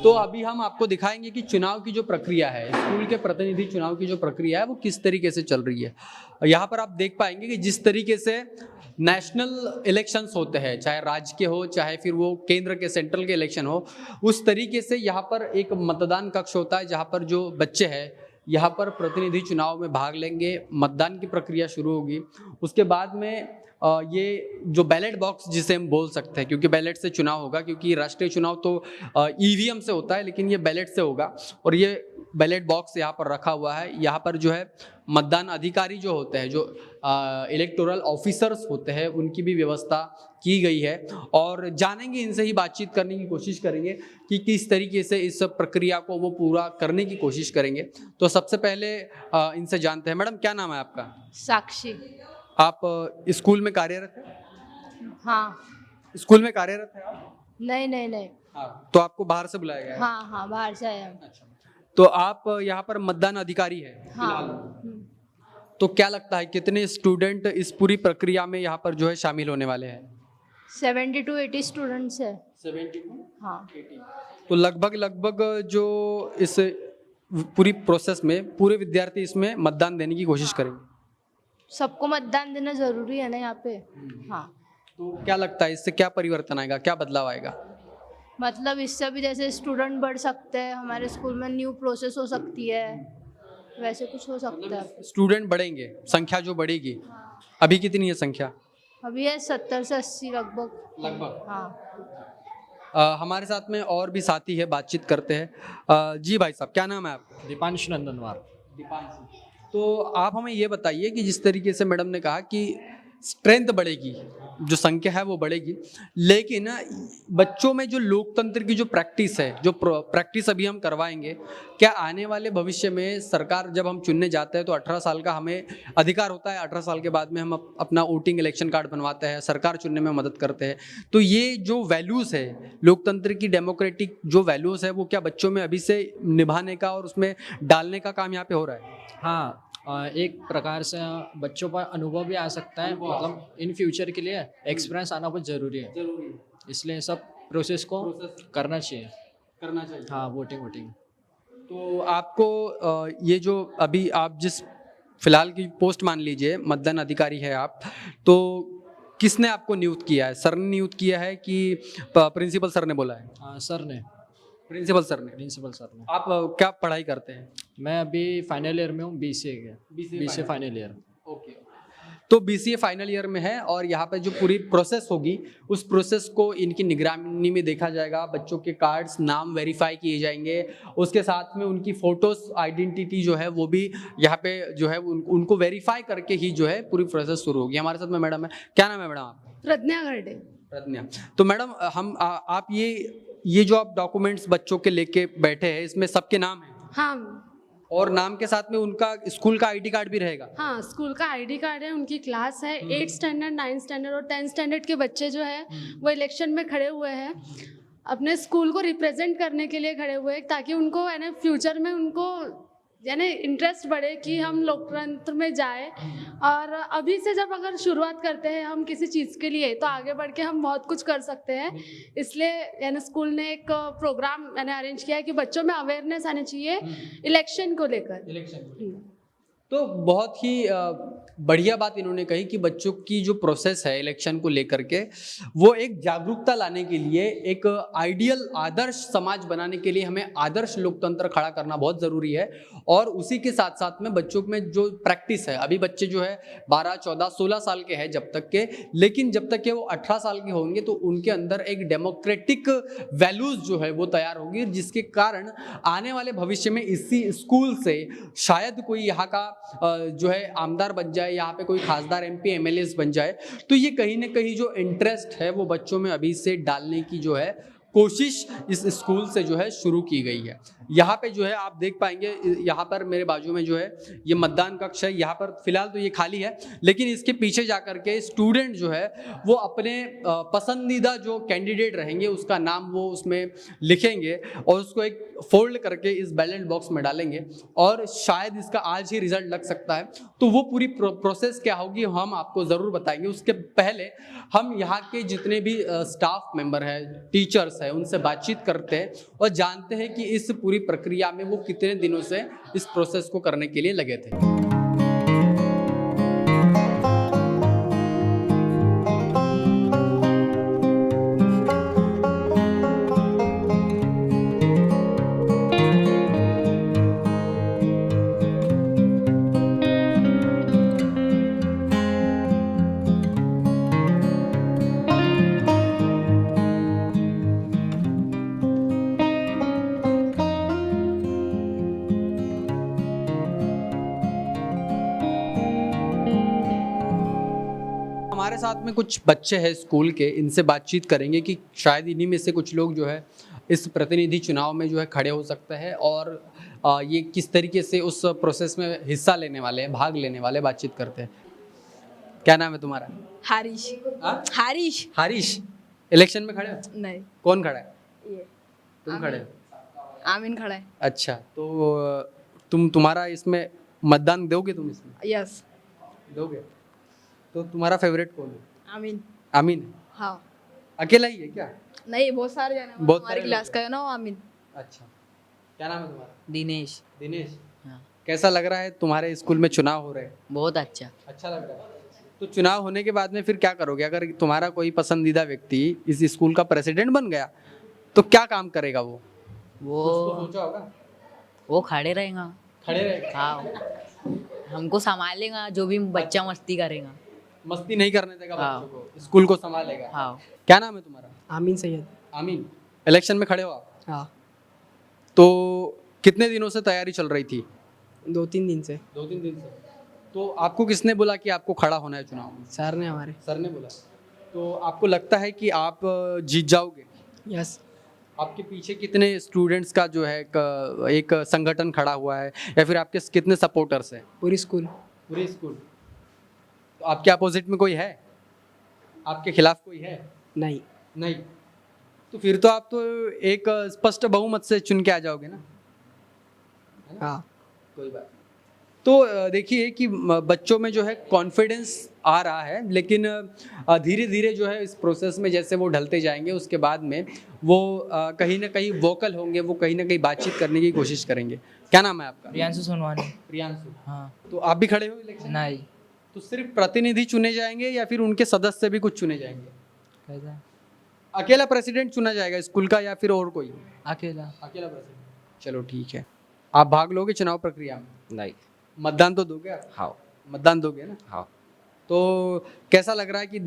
तो अभी हम आपको दिखाएंगे कि चुनाव की जो प्रक्रिया है, स्कूल के प्रतिनिधि चुनाव की जो प्रक्रिया है वो किस तरीके से चल रही है। यहाँ पर आप देख पाएंगे कि जिस तरीके से नेशनल इलेक्शंस होते हैं, चाहे राज्य के हो चाहे फिर वो केंद्र के सेंट्रल के इलेक्शन हो, उस तरीके से यहाँ पर एक मतदान कक्ष होता है जहाँ पर जो बच्चे हैं यहाँ पर प्रतिनिधि चुनाव में भाग लेंगे। मतदान की प्रक्रिया शुरू होगी। उसके बाद में ये जो बैलेट बॉक्स जिसे हम बोल सकते हैं, क्योंकि बैलेट से चुनाव होगा, क्योंकि राष्ट्रीय चुनाव तो ईवीएम से होता है लेकिन ये बैलेट से होगा। और ये बैलेट बॉक्स यहाँ पर रखा हुआ है। यहाँ पर जो है मतदान अधिकारी जो होते हैं, जो इलेक्टोरल ऑफिसर्स होते हैं, उनकी भी व्यवस्था की गई है। और जानेंगे, इनसे ही बातचीत करने की कोशिश करेंगे कि किस तरीके से इस प्रक्रिया को वो पूरा करने की कोशिश करेंगे। तो सबसे पहले इनसे जानते हैं। मैडम, क्या नाम है आपका? साक्षी। आप स्कूल में कार्यरत हैं? हाँ। स्कूल में कार्यरत है आप? नहीं नहीं नहीं। हाँ, तो आपको बाहर से बुलाया गया है? हाँ हाँ, बाहर से आए हम। अच्छा, तो आप यहाँ पर मतदान अधिकारी है हाँ। फिलहाल। तो क्या लगता है कितने स्टूडेंट इस पूरी प्रक्रिया में यहाँ पर जो है शामिल होने वाले हैं? 70 to 80 स्टूडेंट्स है। 70 हाँ। 80। तो लगभग जो इस पूरी प्रोसेस में पूरे विद्यार्थी इसमें मतदान देने की कोशिश करेंगे। सबको मतदान देना जरूरी है ना यहाँ पे। हाँ। तो क्या लगता है इससे क्या परिवर्तन आएगा, क्या बदलाव आएगा? मतलब इससे भी जैसे स्टूडेंट बढ़ सकते हैं, हमारे स्कूल में न्यू प्रोसेस हो सकती है, वैसे कुछ हो सकता है। स्टूडेंट बढ़ेंगे, संख्या जो बढ़ेगी। अभी कितनी है संख्या? अभी है 70 से 80 लगभग। हाँ। हमारे साथ में और भी साथी है, बातचीत करते हैं। जी भाई साहब, क्या नाम है आपका? दीपांश नंदनवार। दीपांशु। तो आप हमें ये बताइए कि जिस तरीके से मैडम ने कहा कि स्ट्रेंथ बढ़ेगी, जो संख्या है वो बढ़ेगी, लेकिन बच्चों में जो लोकतंत्र की जो प्रैक्टिस है, जो प्रैक्टिस अभी हम करवाएंगे, क्या आने वाले भविष्य में सरकार जब हम चुनने जाते हैं तो 18 साल का हमें अधिकार होता है, 18 साल के बाद में हम अपना वोटिंग इलेक्शन कार्ड बनवाते हैं, सरकार चुनने में मदद करते हैं। तो ये जो वैल्यूज़ है, लोकतंत्र की डेमोक्रेटिक जो वैल्यूज़ है, वो क्या बच्चों में अभी से निभाने का और उसमें डालने का काम यहाँ पे हो रहा है? हाँ, एक प्रकार से बच्चों पर अनुभव भी आ सकता है। मतलब इन फ्यूचर के लिए एक्सपीरियंस आना बहुत ज़रूरी है, इसलिए सब प्रोसेस को करना चाहिए। हाँ, वोटिंग। तो आपको ये जो अभी आप जिस फिलहाल की पोस्ट मान लीजिए मतदान अधिकारी है आप, तो किसने आपको नियुक्त किया है? सर ने नियुक्त किया है कि प्रिंसिपल सर ने बोला है? हाँ, सर ने। प्रिंसिपल सर ने। आप क्या पढ़ाई करते हैं? मैं अभी फाइनल ईयर में हूँ, BCA फाइनल ईयर। ओके। तो BCA फाइनल ईयर में है और यहाँ पे जो पूरी प्रोसेस होगी उस प्रोसेस को इनकी निगरानी में देखा जाएगा। बच्चों के कार्ड्स, नाम वेरीफाई किए जाएंगे, उसके साथ में उनकी फोटोज, आइडेंटिटी जो है वो भी यहाँ पे जो है उनको वेरीफाई करके ही जो है पूरी प्रोसेस शुरू होगी। हमारे साथ में मैडम है। क्या नाम है मैडम आप? प्रज्ञा गर्डे। प्रज्ञा। तो मैडम हम आप ये जो आप डॉक्यूमेंट्स बच्चों के लेके बैठे हैं, इसमें सबके नाम है? हाँ। और नाम के साथ में उनका स्कूल का ID कार्ड भी रहेगा? हाँ, स्कूल का ID कार्ड है, उनकी क्लास है। 8th स्टैंडर्ड, 9th स्टैंडर्ड और 10th स्टैंडर्ड के बच्चे जो है वो इलेक्शन में खड़े हुए हैं, अपने स्कूल को रिप्रेजेंट करने के लिए खड़े हुए हैं, ताकि उनको है ना फ्यूचर में उनको यानी इंटरेस्ट बढ़े कि हम लोकतंत्र में जाए। और अभी से जब अगर शुरुआत करते हैं हम किसी चीज़ के लिए, तो आगे बढ़ के हम बहुत कुछ कर सकते हैं। इसलिए यानी स्कूल ने एक प्रोग्राम मैंने अरेंज किया है कि बच्चों में अवेयरनेस आनी चाहिए इलेक्शन को लेकर। तो बहुत ही बढ़िया बात इन्होंने कही कि बच्चों की जो प्रोसेस है इलेक्शन को लेकर के, वो एक जागरूकता लाने के लिए, एक आइडियल आदर्श समाज बनाने के लिए हमें आदर्श लोकतंत्र खड़ा करना बहुत ज़रूरी है। और उसी के साथ साथ में बच्चों में जो प्रैक्टिस है, अभी बच्चे जो है 12, 14, 16 साल के हैं जब तक के, लेकिन जब तक के वो 18 साल के होंगे तो उनके अंदर एक डेमोक्रेटिक वैल्यूज़ जो है वो तैयार होगी, जिसके कारण आने वाले भविष्य में इसी स्कूल से शायद कोई यहाँ का जो है आमदार बन जाए, यहाँ पे कोई खासदार MP MLAs बन जाए। तो ये कहीं ना कहीं जो इंटरेस्ट है वो बच्चों में अभी से डालने की जो है कोशिश इस स्कूल से जो है शुरू की गई है। यहाँ पे जो है आप देख पाएंगे, यहाँ पर मेरे बाजू में जो है ये मतदान कक्ष है। यहाँ पर फिलहाल तो ये खाली है, लेकिन इसके पीछे जाकर के स्टूडेंट जो है वो अपने पसंदीदा जो कैंडिडेट रहेंगे उसका नाम वो उसमें लिखेंगे और उसको एक फोल्ड करके इस बैलेट बॉक्स में डालेंगे और शायद इसका आज ही रिजल्ट लग सकता है। तो वो पूरी प्रोसेस क्या होगी हम आपको ज़रूर बताएंगे। उसके पहले हम यहाँ के जितने भी स्टाफ मेंबर हैं, टीचर्स है उनसे बातचीत करते हैं और जानते हैं कि इस पूरी प्रक्रिया में वो कितने दिनों से इस प्रोसेस को करने के लिए लगे थे। हमारे साथ में कुछ बच्चे हैं स्कूल के, इनसे बातचीत करेंगे कि शायद इन्हीं में से कुछ लोग जो है इस प्रतिनिधि चुनाव में जो है खड़े हो सकते हैं और ये किस तरीके से उस प्रोसेस में हिस्सा लेने वाले हैं, भाग लेने वाले, बातचीत करते हैं। क्या नाम है तुम्हारा? हारिश। हाँ? हारिश। हारिश। इलेक्शन में खड़े हो? नहीं, कौन खड़ा है? ये तुम खड़े हो? आमीन खड़ा है। अच्छा, तो तुम्हारा इसमें मतदान दोगे? तुम इसमें यस। दोगे? तो तुम्हारा फेवरेट कौन है? आमीन। आमीन। हाँ। अकेला ही है क्या? नहीं, बहुत सारे जन हैं। बहुत हमारी सारे क्लास लोग का है ना वो आमीन। अच्छा, क्या नाम है तुम्हारा? दिनेश। दिनेश। हाँ। कैसा लग रहा है तुम्हारे स्कूल में चुनाव हो रहे हैं? बहुत अच्छा। अच्छा लग रहा है। तो चुनाव होने के बाद में फिर क्या करोगे? अगर तुम्हारा कोई पसंदीदा व्यक्ति इस स्कूल का प्रेसिडेंट बन गया तो क्या काम करेगा वो? वो कुछ तो सोचा होगा। वो खड़े रहेगा। खड़े रहेगा। हाँ, हमको संभालेगा, जो भी बच्चा मस्ती करेगा। मस्ती नहीं करने देगा हाँ। बच्चों को, स्कूल को संभालेगा। हाँ। क्या नाम है तुम्हारा? आमीन सैयद। आमीन। इलेक्शन में खड़े हो आप? हाँ, तो कितने दिनों से तैयारी चल रही थी? 2-3 दिन से 2-3 दिन से। तो आपको किसने बोला कि आपको खड़ा होना है चुनाव में? सर ने हमारे। सर ने बोला। तो आपको लगता है कि आप जीत जाओगे? यस। आपके पीछे कितने स्टूडेंट्स का जो है एक संगठन खड़ा हुआ है या फिर आपके कितने सपोर्टर्स हैं? पूरी स्कूल। पूरे स्कूल। तो आपके अपोजिट में कोई है? आपके खिलाफ कोई है? नहीं। नहीं। तो फिर तो आप तो एक स्पष्ट बहुमत से चुन के आ जाओगे ना? है ना? हाँ। कोई बात नहीं। तो देखिए कि बच्चों में जो है कॉन्फिडेंस आ रहा है, लेकिन धीरे धीरे जो है इस प्रोसेस में जैसे वो ढलते जाएंगे उसके बाद में वो कहीं ना कहीं वोकल होंगे, वो कहीं ना कहीं बातचीत करने की कोशिश करेंगे। क्या नाम है आपका? प्रियांशु सोनवानी। प्रियांशु। हाँ। तो आप भी खड़े हो इलेक्शन? नहीं। तो सिर्फ प्रतिनिधि चुने जाएंगे या फिर उनके सदस्य भी कुछ चुने जाएंगे? कैसा? अकेला प्रेसिडेंट चुना जाएगा स्कूल का या फिर और कोई? अकेला। अकेला प्रेसिडेंट। चलो ठीक है। आप भाग लोगे चुनाव प्रक्रिया में? नहीं। मतदान तो दोगे आप? हाँ। मतदान दोगे ना? हाँ। तो कैसा लग रहा है कि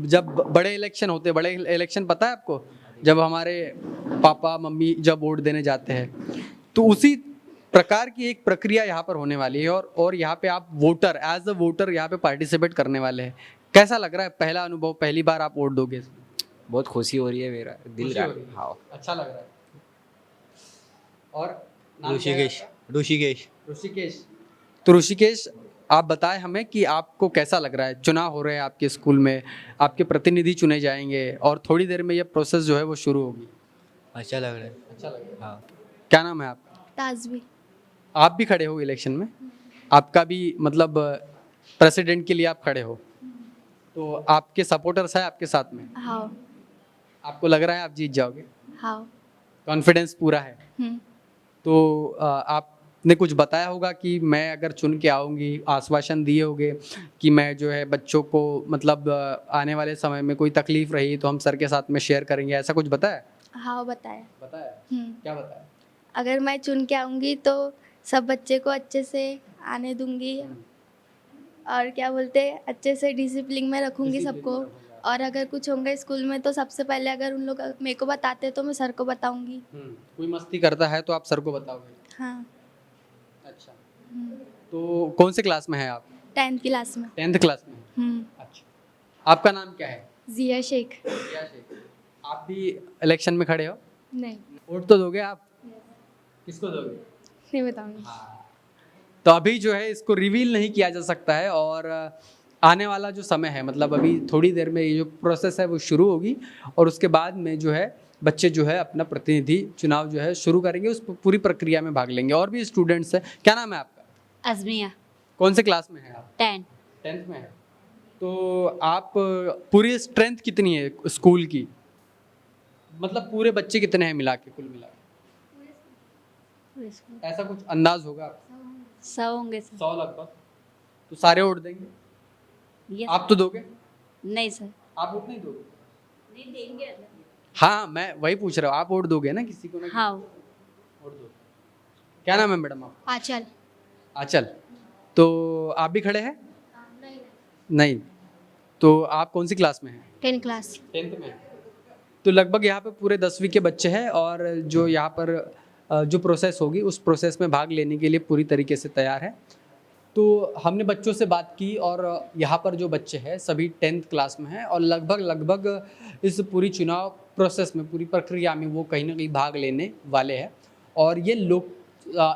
जब बड़े इलेक्शन होते हैं, बड़े इलेक्शन पता है आपको, जब हमारे पापा मम्मी जब वोट देने जाते हैं तो उसी प्रकार की एक प्रक्रिया यहाँ पर होने वाली है और यहाँ पे आप वोटर, एज अ वोटर यहाँ पे पार्टिसिपेट करने वाले हैं। कैसा लग रहा है? पहला अनुभव, पहली बार आप वोट दोगे? बहुत खुशी हो रही है, मेरा दिल खुशी हो रही है? हाँ। अच्छा लग रहा है। और नाम क्या है ऋषिकेश। आपका? ऋषिकेश। ऋषिकेश। तो ऋषिकेश, आप बताएं हमें कि आपको कैसा लग रहा है? चुनाव हो रहे हैं आपके स्कूल में, आपके प्रतिनिधि चुने जाएंगे और थोड़ी देर में ये प्रोसेस जो है वो शुरू होगी। अच्छा लग रहा है। अच्छा लग रहा है। हाँ। क्या नाम है आपका? ताजवी। आप भी खड़े हो इलेक्शन में? आपका भी मतलब प्रेसिडेंट के लिए आप खड़े हो, तो आपके सपोर्टर्स हैं आपके साथ में? हाँ। आपको लग रहा है आप जीत जाओगे? हाँ। कॉन्फिडेंस पूरा है? तो आपने कुछ बताया होगा कि मैं अगर चुन के आऊँगी, आश्वासन दिए होंगे कि मैं जो है बच्चों को मतलब आने वाले समय में कोई तकलीफ रही तो हम सर के साथ में शेयर करेंगे, ऐसा कुछ बताया? हाँ, बताया। बताया? क्या बताया? अगर मैं चुन के आऊँगी तो सब बच्चे को अच्छे से आने दूंगी और क्या बोलते हैं, अच्छे से डिसिप्लिन में रखूँगी सबको। और अगर कुछ होंगे स्कूल में तो सबसे पहले अगर उन लोग मेरे को बताते तो मैं सर को बताऊंगी। कोई मस्ती करता है तो आप सर को बताओगे? हाँ। अच्छा। तो कौन से क्लास में है आप? 10th क्लास में। 10th क्लास में। अच्छा। आपका नाम क्या है? जिया शेख। जिया शेख। आप भी इलेक्शन में खड़े हो? नहीं, वोट तो दोगे आप? किसको दोगे? नहीं बताऊंगी। तो अभी जो है इसको रिवील नहीं किया जा सकता है और आने वाला जो समय है, मतलब अभी थोड़ी देर में ये जो प्रोसेस है वो शुरू होगी और उसके बाद में जो है बच्चे जो है अपना प्रतिनिधि चुनाव जो है शुरू करेंगे, उस पूरी प्रक्रिया में भाग लेंगे। और भी स्टूडेंट्स हैं। क्या नाम है आपका? अजमिया। कौन से क्लास में है आप? 10। 10th में है। तो आप पूरी स्ट्रेंथ कितनी है स्कूल की? मतलब पूरे बच्चे कितने हैं मिला के, कुल मिला के? ऐसा कुछ अंदाज होगा आपका? 100 होंगे सर। 100 लगभग। तो सारे वोट देंगे? Yes, आप तो दोगे? नहीं सर। आप वोट नहीं दोगे? नहीं देंगे। हाँ, मैं वही पूछ रहा हूँ, आप वोट दोगे ना किसी को ना? हाँ। वोट दो। क्या नाम है मैडम आप? आंचल। आंचल। तो आप भी खड़े हैं? नहीं। तो आप कौन सी क्लास में हैं? 10 क्लास। 10th में। तो लगभग यहाँ पे पूरे 10वीं के बच्चे हैं और जो यहाँ पर जो प्रोसेस होगी उस प्रोसेस में भाग लेने के लिए पूरी तरीके से तैयार है। तो हमने बच्चों से बात की और यहाँ पर जो बच्चे हैं सभी 10th क्लास में हैं और लगभग इस पूरी चुनाव प्रोसेस में, पूरी प्रक्रिया में वो कहीं ना कहीं भाग लेने वाले हैं। और ये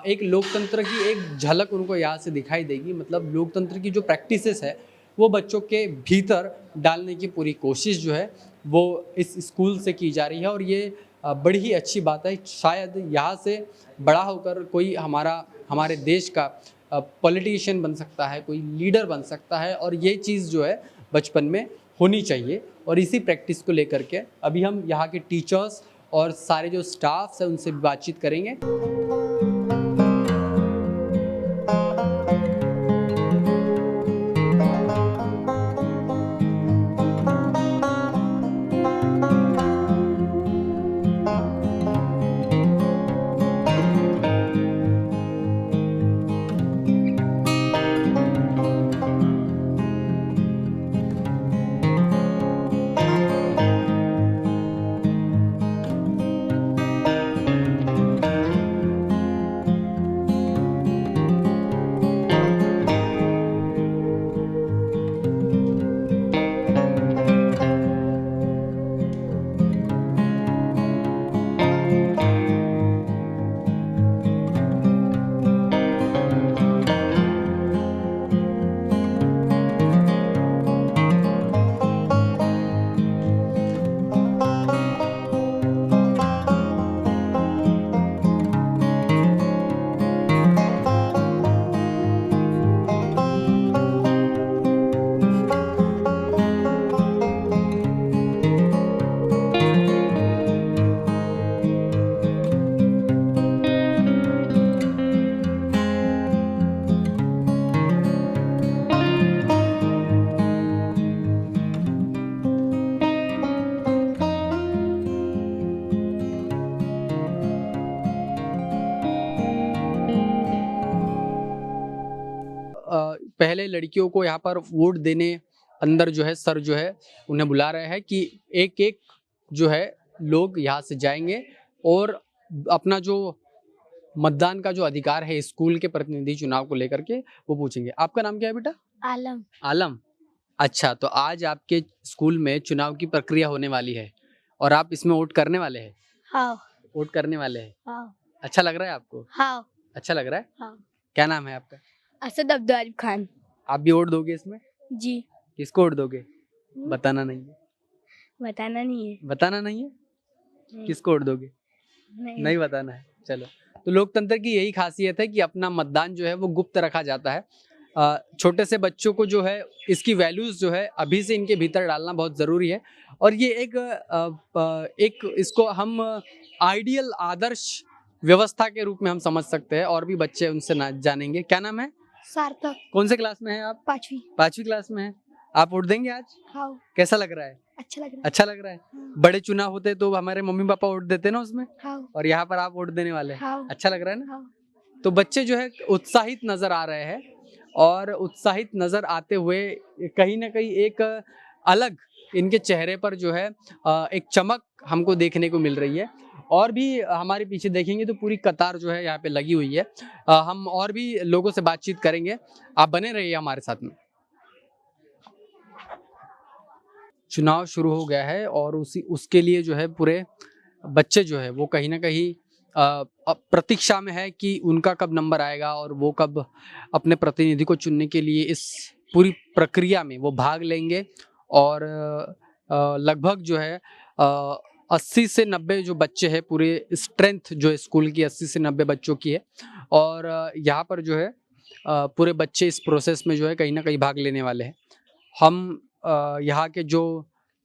एक लोकतंत्र की एक झलक उनको यहाँ से दिखाई देगी। मतलब लोकतंत्र की जो प्रैक्टिसेस है वो बच्चों के भीतर डालने की पूरी कोशिश जो है वो इस स्कूल से की जा रही है और ये बड़ी ही अच्छी बात है। शायद यहाँ से बड़ा होकर कोई हमारे देश का पॉलिटिशियन बन सकता है, कोई लीडर बन सकता है और ये चीज़ जो है बचपन में होनी चाहिए। और इसी प्रैक्टिस को लेकर के अभी हम यहाँ के टीचर्स और सारे जो स्टाफ्स हैं उनसे बातचीत करेंगे। पहले लड़कियों को यहाँ पर वोट देने अंदर जो है सर जो है उन्हें बुला रहे हैं कि एक एक जो है लोग यहाँ से जाएंगे और अपना जो मतदान का जो अधिकार है स्कूल के प्रतिनिधि चुनाव को लेकर के वो पूछेंगे। आपका नाम क्या है बेटा? आलम। आलम। अच्छा, तो आज आपके स्कूल में चुनाव की प्रक्रिया होने वाली है और आप इसमें वोट करने वाले हैं? हाँ। वोट करने वाले हैं? हाँ। अच्छा लग रहा है आपको? हाँ। अच्छा लग रहा है? हाँ। क्या नाम है आपका? असद अब्दुल खान। आप भी वोट दोगे इसमें? जी। किसको वोट दोगे? बताना नहीं है। बताना नहीं है। बताना नहीं है? किसको वोट दोगे? नहीं बताना है। चलो, तो लोकतंत्र की यही खासियत है कि अपना मतदान जो है वो गुप्त रखा जाता है। छोटे से बच्चों को जो है इसकी वैल्यूज जो है अभी से इनके भीतर डालना बहुत ज़रूरी है और ये एक इसको हम आइडियल आदर्श व्यवस्था के रूप में हम समझ सकते हैं। और भी बच्चे उनसे ना जानेंगे। क्या नाम है? सार्थक। कौन से क्लास में है आप? 5वीं। 5वीं क्लास में है। आप वोट देंगे आज? हाँ। कैसा लग रहा है? अच्छा लग रहा है। अच्छा लग रहा है। बड़े चुनाव होते तो हमारे मम्मी पापा वोट देते ना उसमें, हाँ। और यहाँ पर आप वोट देने वाले हैं। हाँ। अच्छा लग रहा है ना? हाँ। तो बच्चे जो है उत्साहित नजर आ रहे हैं और उत्साहित नजर आते हुए कहीं ना कहीं एक अलग इनके चेहरे पर जो है एक चमक हमको देखने को मिल रही है। और भी हमारे पीछे देखेंगे तो पूरी कतार जो है यहाँ पे लगी हुई है। हम और भी लोगों से बातचीत करेंगे, आप बने रहिए हमारे साथ में। चुनाव शुरू हो गया है और उसके लिए जो है पूरे बच्चे जो है वो कहीं ना कहीं प्रतीक्षा में है कि उनका कब नंबर आएगा और वो कब अपने प्रतिनिधि को चुनने के लिए इस पूरी प्रक्रिया में वो भाग लेंगे। और लगभग जो है 80 से 90 जो बच्चे हैं, पूरे स्ट्रेंथ जो है स्कूल की 80 से 90 बच्चों की है और यहाँ पर जो है पूरे बच्चे इस प्रोसेस में जो है कहीं ना कहीं भाग लेने वाले हैं। हम यहाँ के जो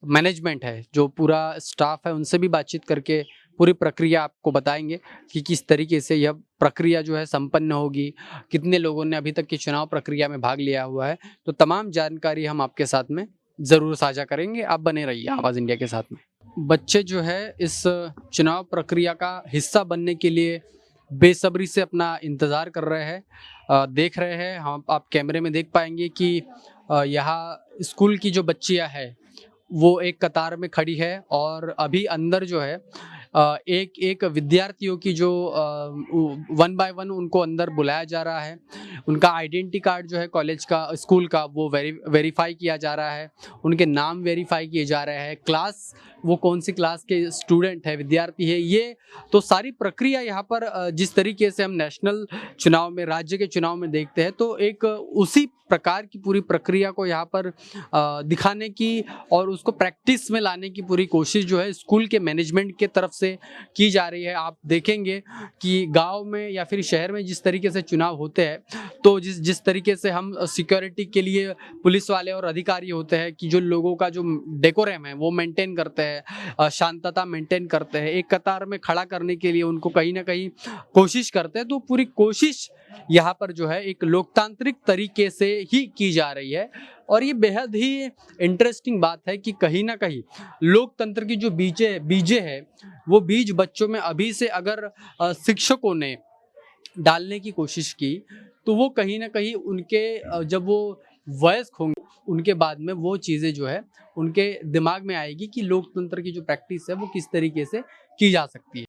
मैनेजमेंट है, जो पूरा स्टाफ है, उनसे भी बातचीत करके पूरी प्रक्रिया आपको बताएंगे कि किस तरीके से यह प्रक्रिया जो है संपन्न होगी, कितने लोगों ने अभी तक की चुनाव प्रक्रिया में भाग लिया हुआ है। तो तमाम जानकारी हम आपके साथ में ज़रूर साझा करेंगे। आप बने रहिए आवाज़ इंडिया के साथ में। बच्चे जो है इस चुनाव प्रक्रिया का हिस्सा बनने के लिए बेसब्री से अपना इंतज़ार कर रहे हैं, देख रहे हैं। हम आप कैमरे में देख पाएंगे कि यहाँ स्कूल की जो बच्चियाँ हैं वो एक कतार में खड़ी है और अभी अंदर जो है एक एक विद्यार्थियों की जो 1 बाय 1 उनको अंदर बुलाया जा रहा है। उनका आइडेंटिटी कार्ड जो है कॉलेज का, स्कूल का, वो वेरीफाई किया जा रहा है। उनके नाम वेरीफाई किए जा रहे हैं, क्लास, वो कौन सी क्लास के स्टूडेंट है, विद्यार्थी है। ये तो सारी प्रक्रिया यहाँ पर जिस तरीके से हम नेशनल चुनाव में, राज्य के चुनाव में देखते हैं, तो एक उसी प्रकार की पूरी प्रक्रिया को यहाँ पर दिखाने की और उसको प्रैक्टिस में लाने की पूरी कोशिश जो है स्कूल के मैनेजमेंट के तरफ से की जा रही है। आप देखेंगे कि गांव में या फिर शहर में जिस तरीके से चुनाव होते हैं, तो जिस तरीके से हम सिक्योरिटी के लिए पुलिस वाले और अधिकारी होते हैं कि जो लोगों का जो डेकोरम है वो मेंटेन करते हैं, शांतता मेंटेन करते हैं, एक कतार में खड़ा करने के लिए उनको कहीं ना कहीं कोशिश करते हैं। तो पूरी कोशिश यहाँ पर जो है एक लोकतांत्रिक तरीके से ही की जा रही है और ये बेहद ही इंटरेस्टिंग बात है कि कहीं ना कहीं लोकतंत्र की जो बीजे है वो बीज बच्चों में अभी से अगर शिक्षकों ने डालने की कोशिश की तो वो कहीं ना कहीं उनके जब वो वयस्क होंगे उनके बाद में वो चीज़ें जो है उनके दिमाग में आएगी कि लोकतंत्र की जो प्रैक्टिस है वो किस तरीके से की जा सकती है।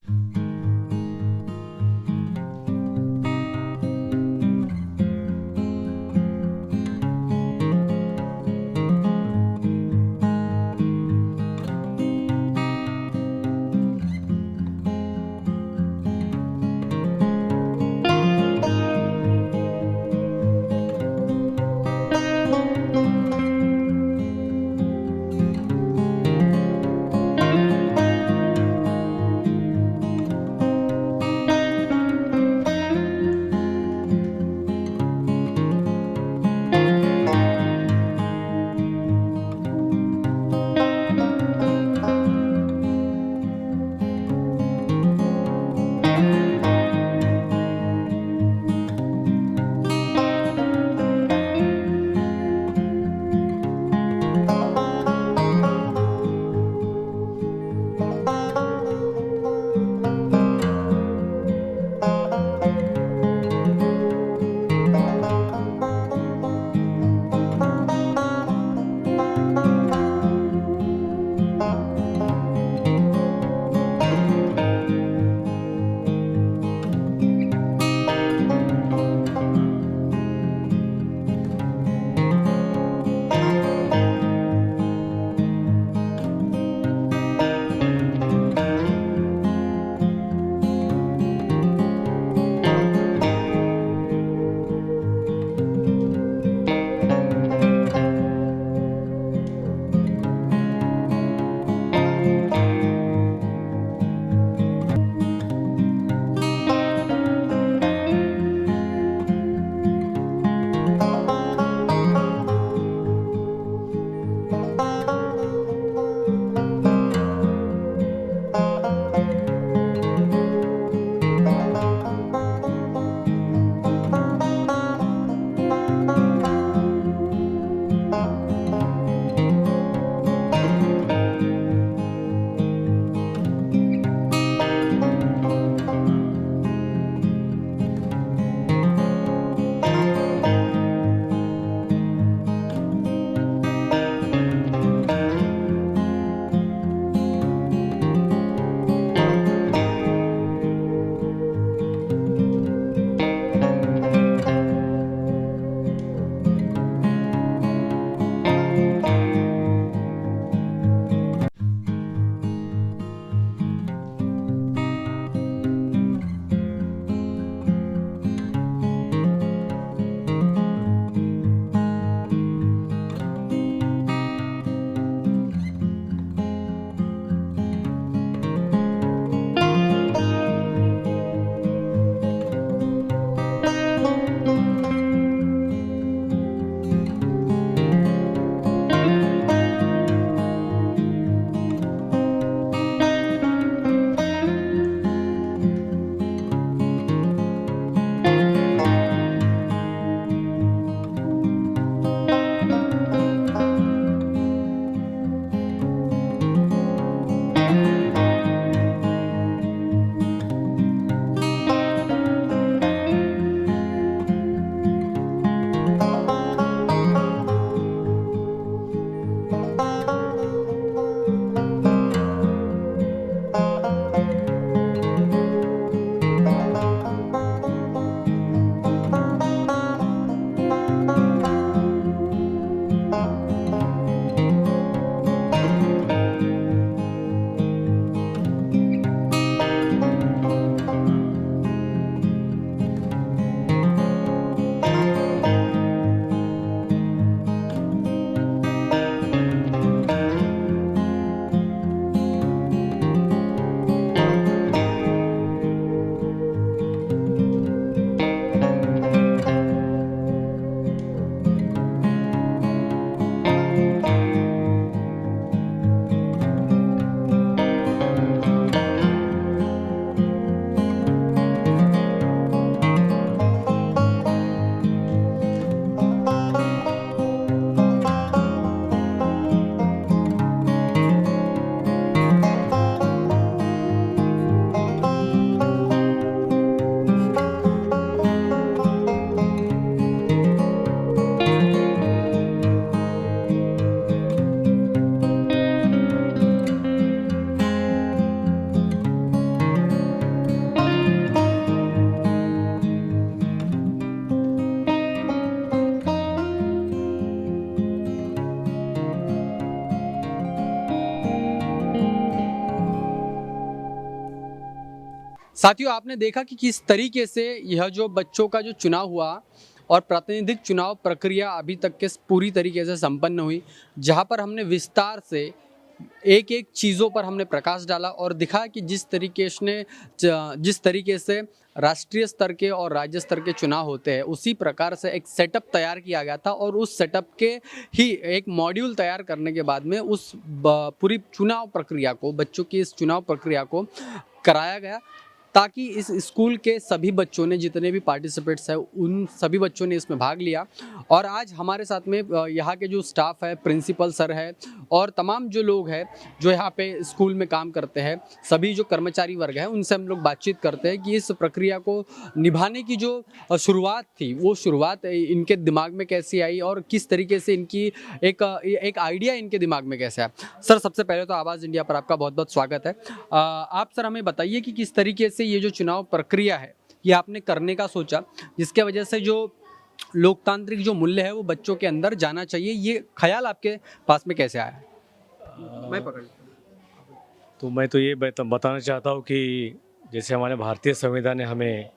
साथियों, आपने देखा कि किस तरीके से यह जो बच्चों का जो चुनाव हुआ और प्रातिनिधिक चुनाव प्रक्रिया अभी तक के पूरी तरीके से संपन्न हुई, जहां पर हमने विस्तार से एक एक चीज़ों पर हमने प्रकाश डाला और दिखा कि जिस तरीके से राष्ट्रीय स्तर के और राज्य स्तर के चुनाव होते हैं, उसी प्रकार से एक सेटअप तैयार किया गया था और उस सेटअप के ही एक मॉड्यूल तैयार करने के बाद में उस पूरी चुनाव प्रक्रिया को, बच्चों की इस चुनाव प्रक्रिया को कराया गया, ताकि इस स्कूल के सभी बच्चों ने, जितने भी पार्टिसिपेट्स हैं, उन सभी बच्चों ने इसमें भाग लिया। और आज हमारे साथ में यहाँ के जो स्टाफ है, प्रिंसिपल सर है और तमाम जो लोग हैं जो यहाँ पे स्कूल में काम करते हैं, सभी जो कर्मचारी वर्ग है, उनसे हम लोग बातचीत करते हैं कि इस प्रक्रिया को निभाने की जो शुरुआत थी, वो शुरुआत इनके दिमाग में कैसी आई और किस तरीके से इनकी एक आइडिया इनके दिमाग में कैसे आया। सर, सबसे पहले तो आवाज़ इंडिया पर आपका बहुत बहुत स्वागत है। आप सर हमें बताइए कि किस तरीके से ये जो चुनाव प्रक्रिया है, ये आपने करने का सोचा, जिसके वजह से जो लोकतांत्रिक जो मूल्य है वो बच्चों के अंदर जाना चाहिए, ये ख्याल आपके पास में कैसे आया? मैं पकड़ तो मैं तो ये बताना चाहता हूँ कि जैसे हमारे भारतीय संविधान ने हमें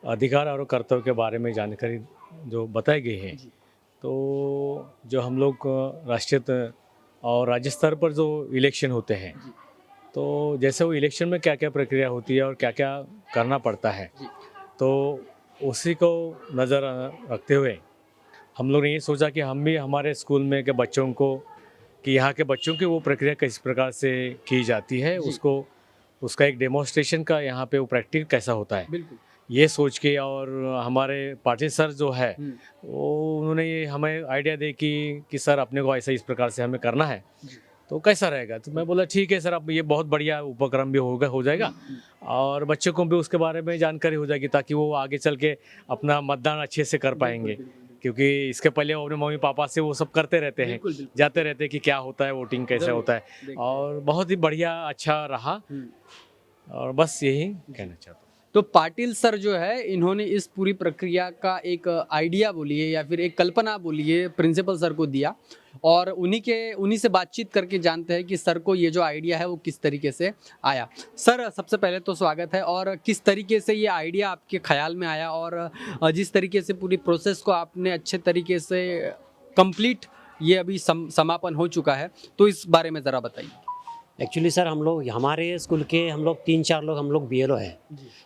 अधिकार और कर्तव्य के बारे में जानकारी जो बताई गई है, तो जो हम लोग राष्ट्रीय और राज्य स्तर पर जो इलेक्शन होते हैं, तो जैसे वो इलेक्शन में क्या क्या प्रक्रिया होती है और क्या क्या करना पड़ता है, तो उसी को नज़र रखते हुए हम लोग ने ये सोचा कि हम भी हमारे स्कूल में के बच्चों को, कि यहाँ के बच्चों की वो प्रक्रिया किस प्रकार से की जाती है, उसका एक डेमोन्स्ट्रेशन का यहाँ पे वो प्रैक्टिस कैसा होता है, बिल्कुल ये सोच के। और हमारे पाटिल सर जो है वो उन्होंने ये हमें आइडिया दे कि सर अपने को ऐसा इस प्रकार से हमें करना है, तो कैसा रहेगा। तो मैं बोला ठीक है सर, अब ये बहुत बढ़िया उपक्रम भी हो जाएगा और बच्चों को भी उसके बारे में जानकारी हो जाएगी, ताकि वो आगे चल के अपना मतदान अच्छे से कर पाएंगे। क्योंकि इसके पहले वो अपने मम्मी पापा से वो सब करते रहते हैं, जाते रहते हैं कि क्या होता है, वोटिंग कैसे होता है, और बहुत ही बढ़िया अच्छा रहा। और बस यही कहना चाहता हूँ। तो पाटिल सर जो है, इन्होंने इस पूरी प्रक्रिया का एक आइडिया बोलिए या फिर एक कल्पना बोलिए प्रिंसिपल सर को दिया और उन्हीं से बातचीत करके जानते हैं कि सर को ये जो आइडिया है वो किस तरीके से आया। सर, सबसे पहले तो स्वागत है। और किस तरीके से ये आइडिया आपके ख्याल में आया और जिस तरीके से पूरी प्रोसेस को आपने अच्छे तरीके से कंप्लीट, ये अभी समापन हो चुका है, तो इस बारे में ज़रा बताइए। एक्चुअली सर, हम लोग हमारे स्कूल के हम लोग 3-4 लोग हम लोग BLO हैं,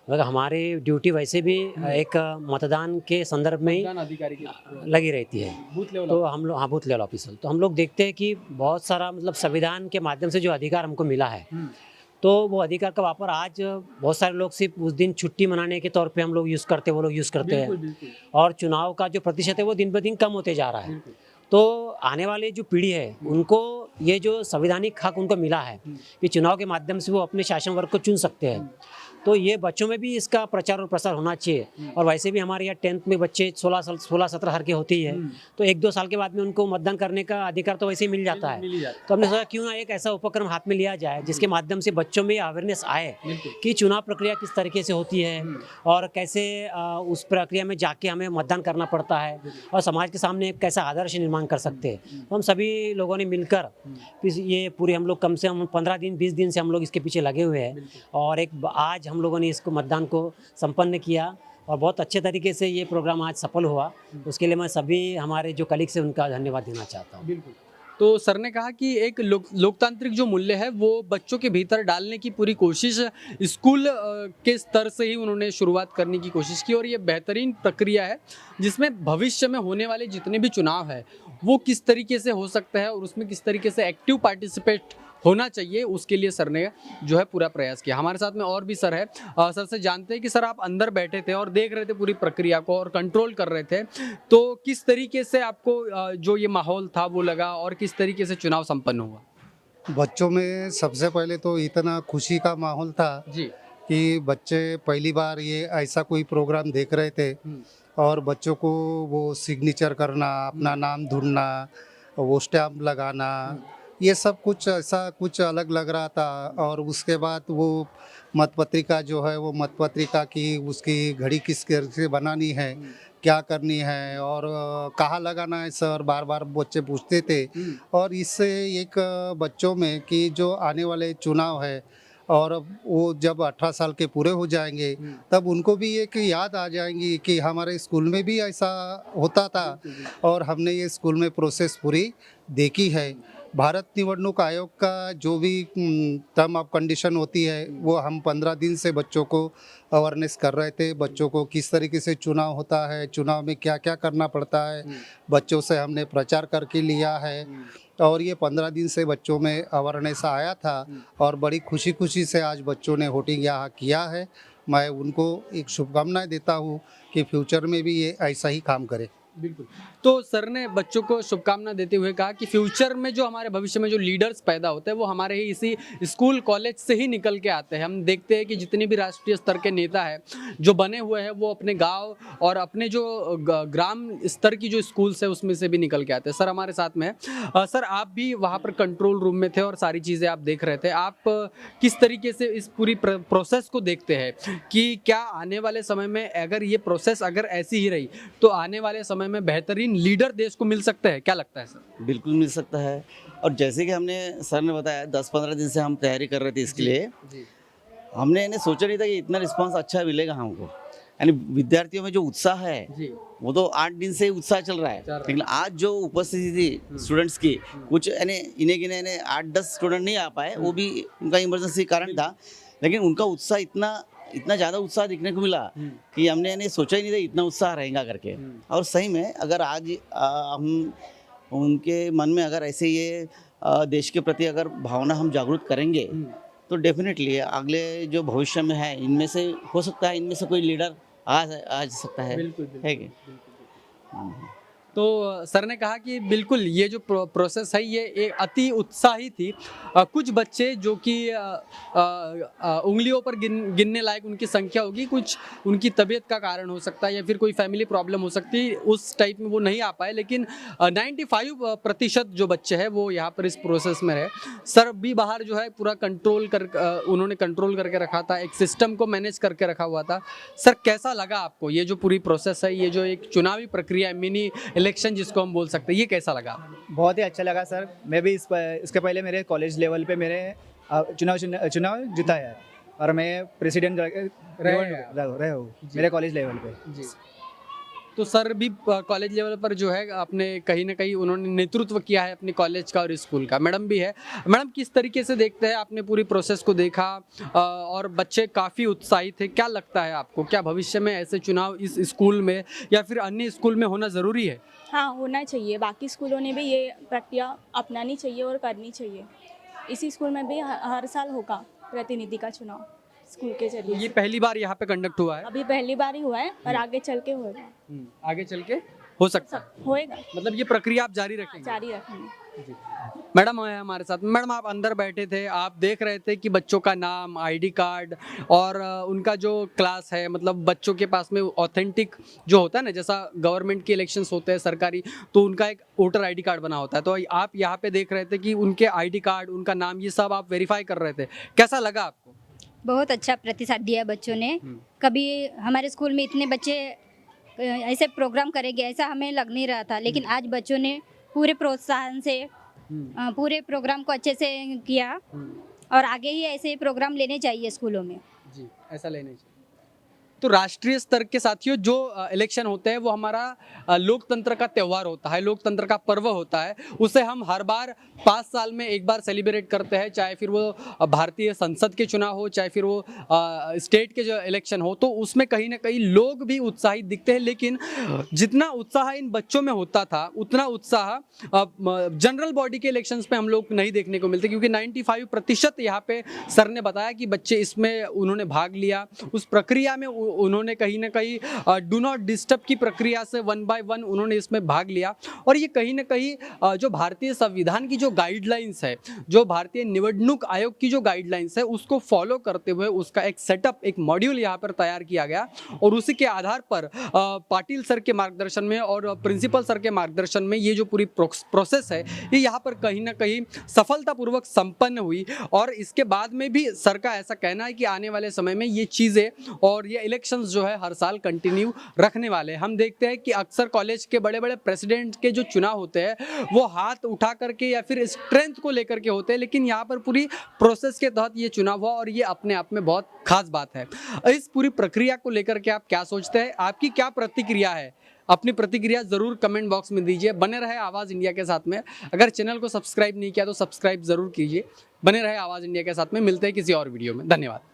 मतलब हमारी ड्यूटी वैसे भी एक मतदान के संदर्भ में ही अधिकारी लगी रहती है। बूथ लेवल, तो हम लोग, हाँ, बूथ लेवल ऑफिसर, तो हम लोग देखते हैं कि बहुत सारा मतलब संविधान के माध्यम से जो अधिकार हमको मिला है, तो वो अधिकार का वापर आज बहुत सारे लोग सिर्फ उस दिन छुट्टी मनाने के तौर पे हम लोग यूज़ करते, वो लोग यूज़ करते हैं, और चुनाव का जो प्रतिशत है वो दिन ब दिन कम होते जा रहा है। तो आने वाले जो पीढ़ी है, उनको ये जो संवैधानिक हक उनको मिला है कि चुनाव के माध्यम से वो अपने शासन वर्ग को चुन सकते हैं, तो ये बच्चों में भी इसका प्रचार और प्रसार होना चाहिए। और वैसे भी हमारे यहाँ 10th में बच्चे 16-17 साल के होते ही है, तो 1-2 साल के बाद में उनको मतदान करने का अधिकार तो वैसे ही मिल जाता है। तो हमने सोचा क्यों ना एक ऐसा उपक्रम हाथ में लिया जाए जिसके माध्यम से बच्चों में अवेयरनेस आए कि चुनाव प्रक्रिया किस तरीके से होती है और कैसे उस प्रक्रिया में जाके हमें मतदान करना पड़ता है और समाज के सामने कैसा आदर्श निर्माण कर सकते हैं। तो हम सभी लोगों ने मिलकर ये पूरी, हम लोग कम से कम 15 दिन 20 दिन से हम लोग इसके पीछे लगे हुए हैं, और एक आज हम लोगों ने इसको मतदान को संपन्न किया और बहुत अच्छे तरीके से ये प्रोग्राम आज सफल हुआ। उसके लिए मैं सभी हमारे जो कलीग्स हैं उनका धन्यवाद देना चाहता हूँ। बिल्कुल। तो सर ने कहा कि एक लोकतांत्रिक जो मूल्य है वो बच्चों के भीतर डालने की पूरी कोशिश स्कूल के स्तर से ही उन्होंने शुरुआत करने की कोशिश की, और ये बेहतरीन प्रक्रिया है जिसमें भविष्य में होने वाले जितने भी चुनाव है वो किस तरीके से हो सकता है और उसमें किस तरीके से एक्टिव पार्टिसिपेट होना चाहिए, उसके लिए सर ने जो है पूरा प्रयास किया। हमारे साथ में और भी सर है, सर से जानते हैं कि सर आप अंदर बैठे थे और देख रहे थे पूरी प्रक्रिया को और कंट्रोल कर रहे थे, तो किस तरीके से आपको जो ये माहौल था वो लगा और किस तरीके से चुनाव संपन्न हुआ? बच्चों में सबसे पहले तो इतना खुशी का माहौल था जी, कि बच्चे पहली बार ये ऐसा कोई प्रोग्राम देख रहे थे, और बच्चों को वो सिग्नेचर करना, अपना नाम ढूंढना, वो स्टैम्प लगाना, ये सब कुछ ऐसा कुछ अलग लग रहा था। और उसके बाद वो मतपत्रिका जो है, वो मतपत्रिका की उसकी घड़ी किस तरह से बनानी है, क्या करनी है और कहाँ लगाना है, सर बार बार बच्चे पूछते थे। और इससे एक बच्चों में कि जो आने वाले चुनाव है और अब वो जब 18 साल के पूरे हो जाएंगे तब उनको भी एक याद आ जाएंगी कि हमारे स्कूल में भी ऐसा होता था और हमने ये स्कूल में प्रोसेस पूरी देखी है। भारत निवडणूक आयोग का जो भी टर्म ऑफ कंडीशन होती है वो हम 15 दिन से बच्चों को अवेयरनेस कर रहे थे, बच्चों को किस तरीके से चुनाव होता है, चुनाव में क्या क्या करना पड़ता है, बच्चों से हमने प्रचार करके लिया है और ये 15 दिन से बच्चों में अवेयरनेस आया था और बड़ी खुशी खुशी से आज बच्चों ने वोटिंग यहाँ किया है। मैं उनको एक शुभकामनाएं देता हूँ कि फ्यूचर में भी ये ऐसा ही काम करे। बिल्कुल। तो सर ने बच्चों को शुभकामना देते हुए कहा कि फ्यूचर में जो हमारे भविष्य में जो लीडर्स पैदा होते हैं वो हमारे ही इसी स्कूल कॉलेज से ही निकल के आते हैं। हम देखते हैं कि जितने भी राष्ट्रीय स्तर के नेता हैं जो बने हुए हैं वो अपने गांव और अपने जो ग्राम स्तर की जो स्कूल्स है उसमें से भी निकल के आते हैं। सर हमारे साथ में है। सर आप भी वहाँ पर कंट्रोल रूम में थे और सारी चीज़ें आप देख रहे थे। आप किस तरीके से इस पूरी प्रोसेस को देखते हैं कि क्या आने वाले समय में अगर ये प्रोसेस अगर ऐसी ही रही तो आने वाले समय में बेहतरीन लीडर देश को मिल सकते हैं? क्या लगता है सर? बिल्कुल मिल सकता है। और जैसे कि हमने सर ने बताया 10-15 दिन से हम तैयारी कर रहे थे इसके लिए, हमने इन्हें सोचा नहीं था कि इतना रिस्पांस अच्छा मिलेगा हमको। यानी विद्यार्थियों में जो उत्साह है वो तो 8 दिन से उत्साह चल रहा है, लेकिन आज जो उपस्थिति थी स्टूडेंट्स की, कुछ यानी इन्हें गिने 8-10 स्टूडेंट नहीं आ पाए, वो भी उनका इमरजेंसी कारण था, लेकिन उनका उत्साह इतना ज़्यादा उत्साह दिखने को मिला कि हमने यानी सोचा ही नहीं था इतना उत्साह रहेगा करके। और सही में अगर आज हम उनके मन में अगर ऐसे ये देश के प्रति अगर भावना हम जागरूक करेंगे तो डेफिनेटली अगले जो भविष्य में है इनमें से हो सकता है इनमें से कोई लीडर आ सकता है। बिल्कुल, है कि? तो सर ने कहा कि बिल्कुल ये जो प्रोसेस है ये एक अति उत्साही थी। कुछ बच्चे जो कि उंगलियों पर गिनने लायक उनकी संख्या होगी, कुछ उनकी तबीयत का कारण हो सकता है या फिर कोई फैमिली प्रॉब्लम हो सकती है, उस टाइप में वो नहीं आ पाए, लेकिन 95% जो बच्चे हैं वो यहाँ पर इस प्रोसेस में रहे। सर भी बाहर जो है पूरा उन्होंने कंट्रोल करके रखा था, एक सिस्टम को मैनेज करके रखा हुआ था। सर कैसा लगा आपको ये जो पूरी प्रोसेस है, ये जो एक चुनावी प्रक्रिया है, मिनी इलेक्शन जिसको हम बोल सकते हैं, ये कैसा लगा? बहुत ही अच्छा लगा सर। मैं भी इसके पहले मेरे कॉलेज लेवल पे मेरे चुनाव जीता है और मैं प्रेसिडेंट रहे हूँ मेरे कॉलेज लेवल पे जी। तो सर भी कॉलेज लेवल पर जो है अपने कहीं ना कहीं उन्होंने नेतृत्व किया है अपने कॉलेज का और स्कूल का। मैडम भी है। मैडम किस तरीके से देखते हैं, आपने पूरी प्रोसेस को देखा और बच्चे काफ़ी उत्साहित थे, क्या लगता है आपको, क्या भविष्य में ऐसे चुनाव इस स्कूल में या फिर अन्य स्कूल में होना ज़रूरी है? हाँ, होना चाहिए। बाकी स्कूलों ने भी ये प्रक्रिया अपनानी चाहिए और करनी चाहिए। इसी स्कूल में भी हर साल होगा प्रतिनिधि का चुनाव स्कूल के जरिए। ये पहली बार यहाँ पे कंडक्ट हुआ है? अभी पहली बार ही हुआ है और आगे चल के होगा। आगे चल के हो सकता है, होएगा। मतलब ये प्रक्रिया आप जारी रखेंगे? जारी रखेंगे। मैडम है हमारे साथ। मैडम आप अंदर बैठे थे, आप देख रहे थे कि बच्चों का नाम, आईडी कार्ड और उनका जो क्लास है, मतलब बच्चों के पास में ऑथेंटिक जो होता है ना, जैसा गवर्नमेंट के इलेक्शंस होते हैं सरकारी, तो उनका एक वोटर आईडी कार्ड बना होता है। तो आप यहाँ पे देख रहे थे कि उनके आईडी कार्ड, उनका नाम, ये सब आप वेरीफाई कर रहे थे, कैसा लगा आपको? बहुत अच्छा प्रतिसाद दिया बच्चों ने। कभी हमारे स्कूल में इतने बच्चे ऐसे प्रोग्राम करेंगे ऐसा हमें लग नहीं रहा था, लेकिन आज बच्चों ने पूरे प्रोत्साहन से पूरे प्रोग्राम को अच्छे से किया और आगे ही ऐसे प्रोग्राम लेने चाहिए स्कूलों में। जी, ऐसा लेने चाहिए। तो राष्ट्रीय स्तर के साथियों जो इलेक्शन होते हैं वो हमारा लोकतंत्र का त्यौहार होता है, लोकतंत्र का पर्व होता है। उसे हम हर बार 5 साल में एक बार सेलिब्रेट करते हैं, चाहे फिर वो भारतीय संसद के चुनाव हो, चाहे फिर वो स्टेट के जो इलेक्शन हो, तो उसमें कहीं ना कहीं लोग भी उत्साहित दिखते हैं। लेकिन जितना उत्साह इन बच्चों में होता था उतना उत्साह जनरल बॉडी के इलेक्शंस में हम लोग नहीं देखने को मिलते, क्योंकि 95% यहाँ पे सर ने बताया कि बच्चे इसमें उन्होंने भाग लिया। उस प्रक्रिया में उन्होंने कहीं ना कहीं डू नॉट डिस्टर्ब की प्रक्रिया से 1 by 1 उन्होंने इसमें भाग लिया। और ये कहीं ना कहीं जो भारतीय संविधान की जो गाइडलाइंस है, जो भारतीय निवडणूक आयोग की जो गाइडलाइंस है, उसको फॉलो करते हुए उसका एक सेटअप, एक मॉड्यूल यहाँ पर तैयार किया गया और उसी के आधार पर पाटिल सर के मार्गदर्शन में और प्रिंसिपल सर के मार्गदर्शन में ये जो पूरी प्रोसेस है ये यहाँ पर कहीं ना कहीं सफलतापूर्वक संपन्न हुई। और इसके बाद में भी सर का ऐसा कहना है कि आने वाले समय में ये चीज़ें और ये इलेक्शंस जो है हर साल कंटिन्यू रखने वाले हैं। हम देखते हैं कि अक्सर कॉलेज के बड़े बड़े प्रेसिडेंट के जो चुनाव होते हैं वो हाथ उठा करके या फिर स्ट्रेंथ को लेकर के होते हैं, लेकिन यहाँ पर पूरी प्रोसेस के तहत ये चुनाव हुआ और ये अपने आप में बहुत खास बात है। इस पूरी प्रक्रिया को लेकर के आप क्या सोचते हैं, आपकी क्या प्रतिक्रिया है? अपनी प्रतिक्रिया ज़रूर कमेंट बॉक्स में दीजिए। बने रहे आवाज़ इंडिया के साथ में। अगर चैनल को सब्सक्राइब नहीं किया तो सब्सक्राइब ज़रूर कीजिए। बने रहे आवाज़ इंडिया के साथ में। मिलते हैं किसी और वीडियो में। धन्यवाद।